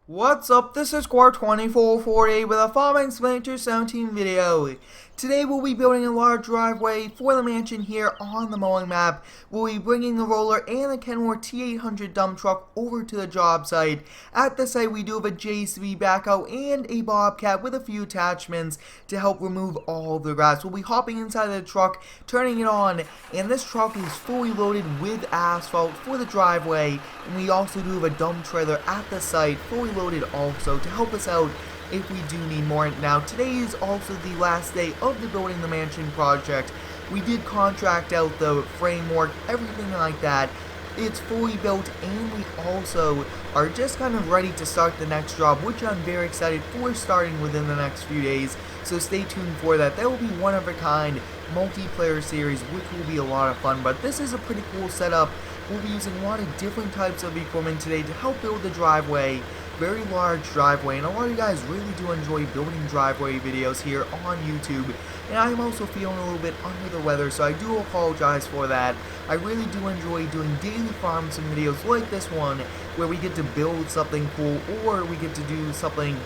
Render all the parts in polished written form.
What's up, this is Square2448 with a Farming Simulator 17 video. Today we'll be building a large driveway for the mansion here on the mowing map. We'll be bringing the roller and the Kenworth T800 dump truck over to the job site. At the site we do have a JCB backhoe and a Bobcat with a few attachments to help remove all the grass. We'll be hopping inside the truck, turning it on, and this truck is fully loaded with asphalt for the driveway. And we also do have a dump trailer at the site, fully loaded also, to help us out if we do need more. Now today is also the last day of the building the mansion project. We did contract out the framework, everything like that. It's fully built, and we also are just kind of ready to start the next job, which I'm very excited for starting within the next few days. So stay tuned for that. That will be one of a kind multiplayer series, which will be a lot of fun. But this is a pretty cool setup. We'll be using a lot of different types of equipment today to help build the driveway. Very large driveway, and a lot of you guys really do enjoy building driveway videos here on YouTube. And I'm also feeling a little bit under the weather, so I do apologize for that. I really do enjoy doing daily farm sim videos like this one, where we get to build something cool, or we get to do something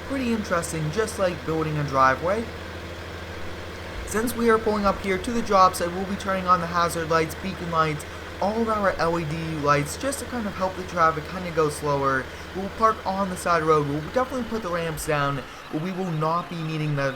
pretty interesting, just like building a driveway. Since we are pulling up here to the job site, we'll be turning on the hazard lights, beacon lights, all of our LED lights, just to kind of help the traffic kind of go slower. We'll park on the side of the road. We'll definitely put the ramps down, but we will not be needing the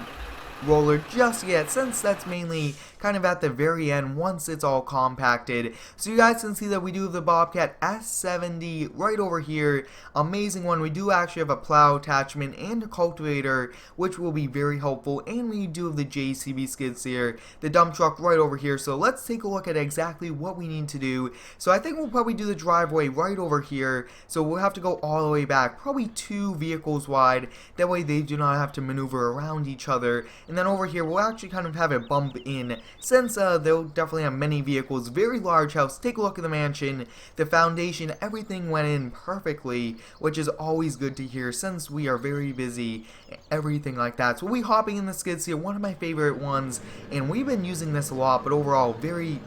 roller just yet, since that's mainly kind of at the very end once it's all compacted. So you guys can see that we do have the Bobcat S70 right over here. Amazing one. We do actually have a plow attachment and a cultivator, which will be very helpful, and we do have the JCB skid steer, the dump truck right over here. So let's take a look at exactly what we need to do. So I think we'll probably do the driveway right over here, so we'll have to go all the way back, probably 2 vehicles wide, that way they do not have to maneuver around each other. And then over here we'll actually kind of have a bump in, since they'll definitely have many vehicles. Very large house. Take a look at the mansion. The foundation, everything went in perfectly, which is always good to hear since we are very busy, everything like that. So we'll be hopping in the skid steer, one of my favorite ones, and we've been using this a lot, but overall very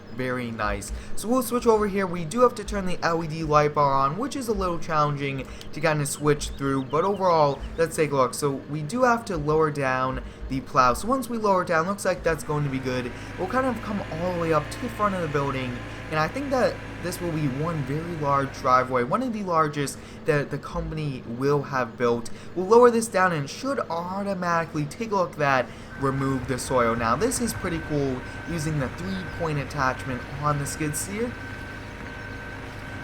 nice. So we'll switch over here. We do have to turn the LED light bar on, which is a little challenging to kind of switch through, but overall let's take a look. So we do have to lower down the plow. So once we lower it down, looks like that's going to be good. We'll kind of come all the way up to the front of the building, and I think that this will be one very large driveway, one of the largest that the company will have built. We'll lower this down and it should automatically, take a look at that, remove the soil. Now this is pretty cool, using the 3-point attachment on the skid steer.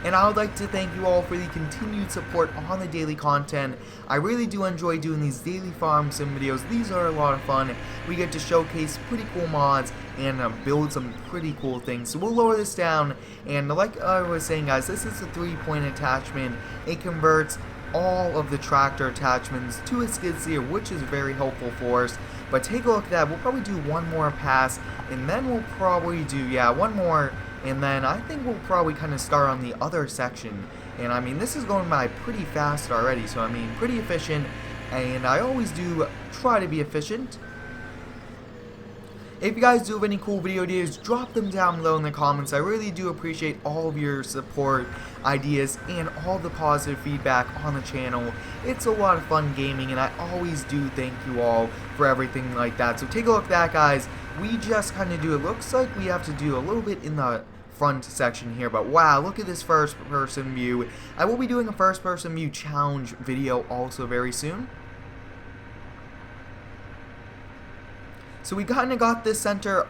And I would like to thank you all for the continued support on the daily content. I really do enjoy doing these daily farm sim videos. These are a lot of fun. We get to showcase pretty cool mods and build some pretty cool things. So we'll lower this down, and like I was saying guys, this is a 3-point attachment. It converts all of the tractor attachments to a skid steer, which is very helpful for us. But take a look at that. We'll probably do one more pass, and then we'll probably do, one more. And then I think we'll probably kind of start on the other section. And I mean, this is going by pretty fast already, so I mean, pretty efficient. And I always do try to be efficient. If you guys do have any cool video ideas, drop them down below in the comments. I really do appreciate all of your support, ideas, and all the positive feedback on the channel. It's a lot of fun gaming, and I always do thank you all for everything like that. So take a look at that, guys. We just kind of do, it looks like we have to do a little bit in the front section here, but wow, look at this first person view. I will be doing a first person view challenge video also very soon. So we kind of got this center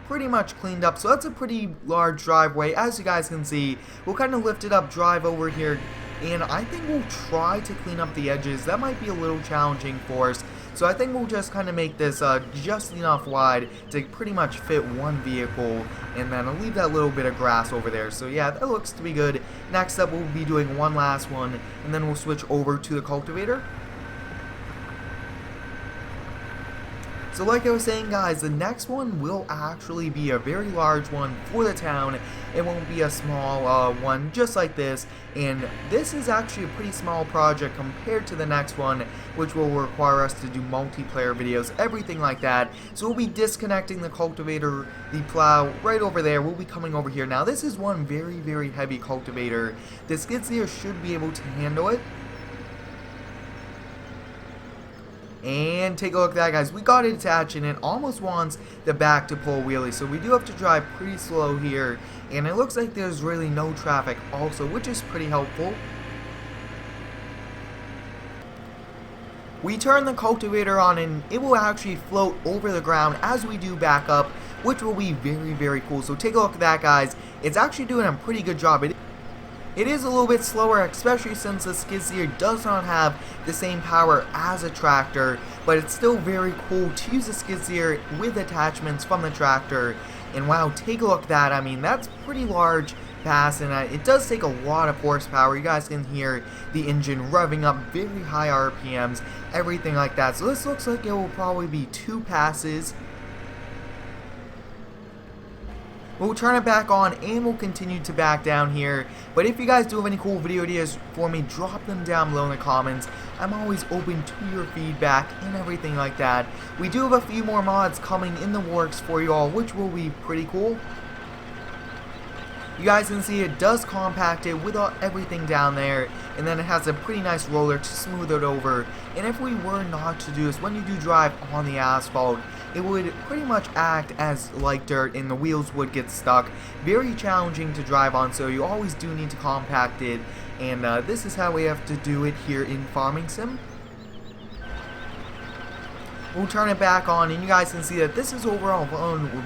pretty much cleaned up, so that's a pretty large driveway. As you guys can see, we'll kind of lift it up, drive over here, and I think we'll try to clean up the edges. That might be a little challenging for us, so I think we'll just kind of make this just enough wide to pretty much fit one vehicle, and then I'll leave that little bit of grass over there. So yeah, that looks to be good. Next up, we'll be doing one last one, and then we'll switch over to the cultivator. So like I was saying guys, the next one will actually be a very large one for the town. It won't be a small one just like this, and this is actually a pretty small project compared to the next one, which will require us to do multiplayer videos, everything like that. So we'll be disconnecting the cultivator, the plow right over there. We'll be coming over here. Now this is one very heavy cultivator. The skid steer should be able to handle it. And take a look at that, guys. We got it attached and it almost wants the back to pull wheelie. So we do have to drive pretty slow here. And it looks like there's really no traffic also, which is pretty helpful. We turn the cultivator on and it will actually float over the ground as we do back up, which will be very, very cool. So take a look at that, guys. It's actually doing a pretty good job. It is a little bit slower, especially since the skid steer does not have the same power as a tractor, but it's still very cool to use the skid steer with attachments from the tractor. And wow, take a look at that. I mean, that's pretty large pass, and it does take a lot of horsepower. You guys can hear the engine revving up, very high RPMs, everything like that. So this looks like it will probably be 2 passes. We'll turn it back on and we'll continue to back down here. But if you guys do have any cool video ideas for me, drop them down below in the comments. I'm always open to your feedback and everything like that. We do have a few more mods coming in the works for you all, which will be pretty cool. You guys can see it does compact it with everything down there, and then it has a pretty nice roller to smooth it over. And if we were not to do this, when you do drive on the asphalt, it would pretty much act as like dirt and the wheels would get stuck. Very challenging to drive on, so you always do need to compact it, and this is how we have to do it here in Farming Sim. We'll turn it back on and you guys can see that this is overall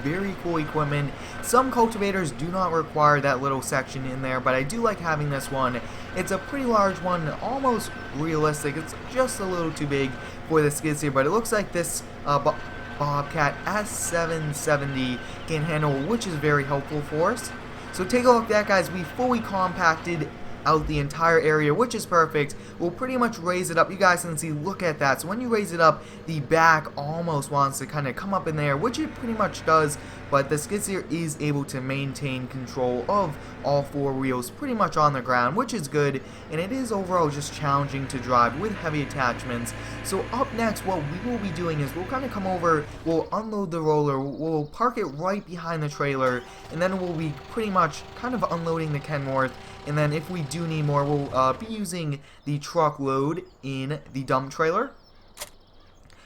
very cool equipment. Some cultivators do not require that little section in there, but I do like having this one. It's a pretty large one, almost realistic. It's just a little too big for the skid steer, but it looks like this Bobcat S770 can handle, which is very helpful for us. So take a look at that, guys. We fully compacted out the entire area, which is perfect. We'll pretty much raise it up. You guys can see, look at that. So when you raise it up, the back almost wants to kind of come up in there, which it pretty much does, but the skid steer is able to maintain control of all 4 wheels pretty much on the ground, which is good, and it is overall just challenging to drive with heavy attachments. So up next, what we will be doing is we'll kind of come over, we'll unload the roller, we'll park it right behind the trailer, and then we'll be pretty much kind of unloading the Kenworth. And then if we do need more, we'll be using the truckload in the dump trailer.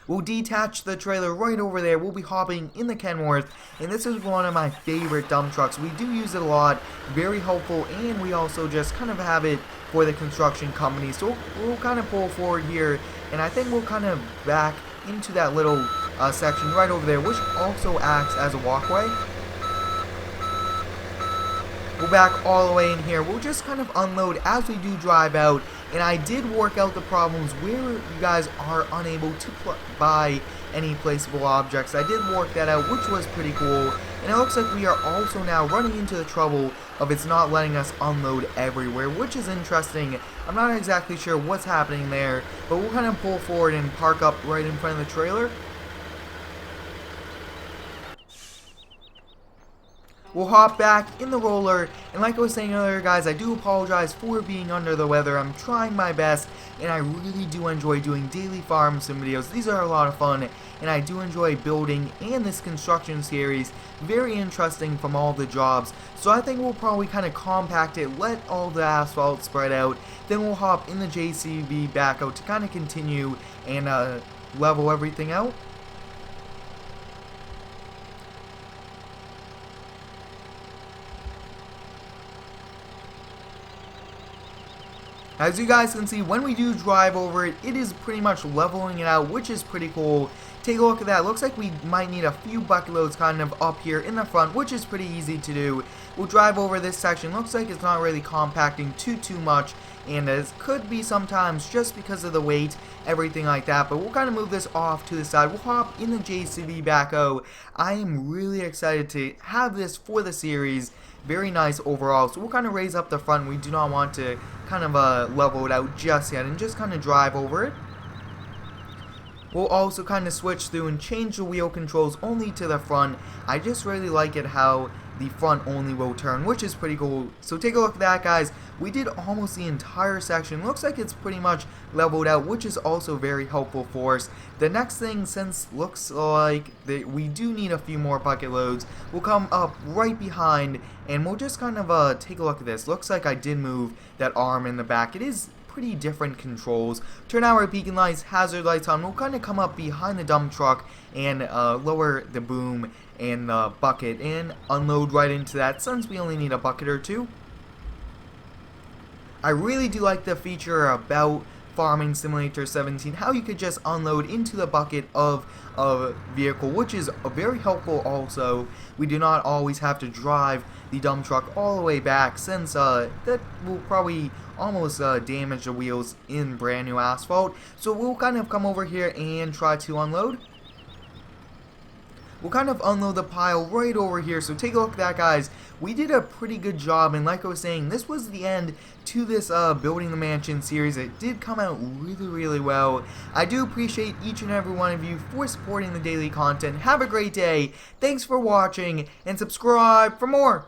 We'll detach the trailer right over there. We'll be hopping in the Kenworth, and this is one of my favorite dump trucks. We do use it a lot, very helpful, and we also just kind of have it for the construction company. So we'll kind of pull forward here, and I think we'll kind of back into that little section right over there, which also acts as a walkway. We'll back all the way in here. We'll just kind of unload as we do drive out. And I did work out the problems where you guys are unable to buy any placeable objects. I did work that out, which was pretty cool. And it looks like we are also now running into the trouble of it's not letting us unload everywhere, which is interesting. I'm not exactly sure what's happening there, but we'll kind of pull forward and park up right in front of the trailer. We'll hop back in the roller, and like I was saying earlier, guys, I do apologize for being under the weather. I'm trying my best, and I really do enjoy doing daily farm sim videos. These are a lot of fun, and I do enjoy building and this construction series. Very interesting from all the jobs. So I think we'll probably kind of compact it, let all the asphalt spread out, then we'll hop in the JCB backhoe to kind of continue and level everything out. As you guys can see, when we do drive over it, it is pretty much leveling it out, which is pretty cool. Take a look at that. Looks like we might need a few bucket loads kind of up here in the front, which is pretty easy to do. We'll drive over this section. Looks like it's not really compacting too much, and it could be sometimes just because of the weight, everything like that. But we'll kind of move this off to the side. We'll hop in the JCB backhoe. I am really excited to have this for the series. Very nice overall. So we'll kind of raise up the front. We do not want to kind of level it out just yet and just kind of drive over it. We'll also kind of switch through and change the wheel controls only to the front. I just really like it how the front only will turn, which is pretty cool. So take a look at that, guys. We did almost the entire section. Looks like it's pretty much leveled out, which is also very helpful for us. The next thing, since looks like we do need a few more bucket loads, we'll come up right behind and we'll just kind of take a look at this. Looks like I did move that arm in the back. It is pretty different controls. Turn our beacon lights, hazard lights on. We'll kind of come up behind the dump truck and lower the boom and the bucket and unload right into that since we only need a bucket or two. I really do like the feature about Farming Simulator 17, how you could just unload into the bucket of a vehicle, which is very helpful also. We do not always have to drive the dump truck all the way back, since that will probably almost damage the wheels in brand new asphalt. So we'll kind of come over here and try to unload. We'll kind of unload the pile right over here, so take a look at that, guys. We did a pretty good job, and like I was saying, this was the end to this Building the Mansion series. It did come out really well. I do appreciate each and every one of you for supporting the daily content. Have a great day, thanks for watching, and subscribe for more!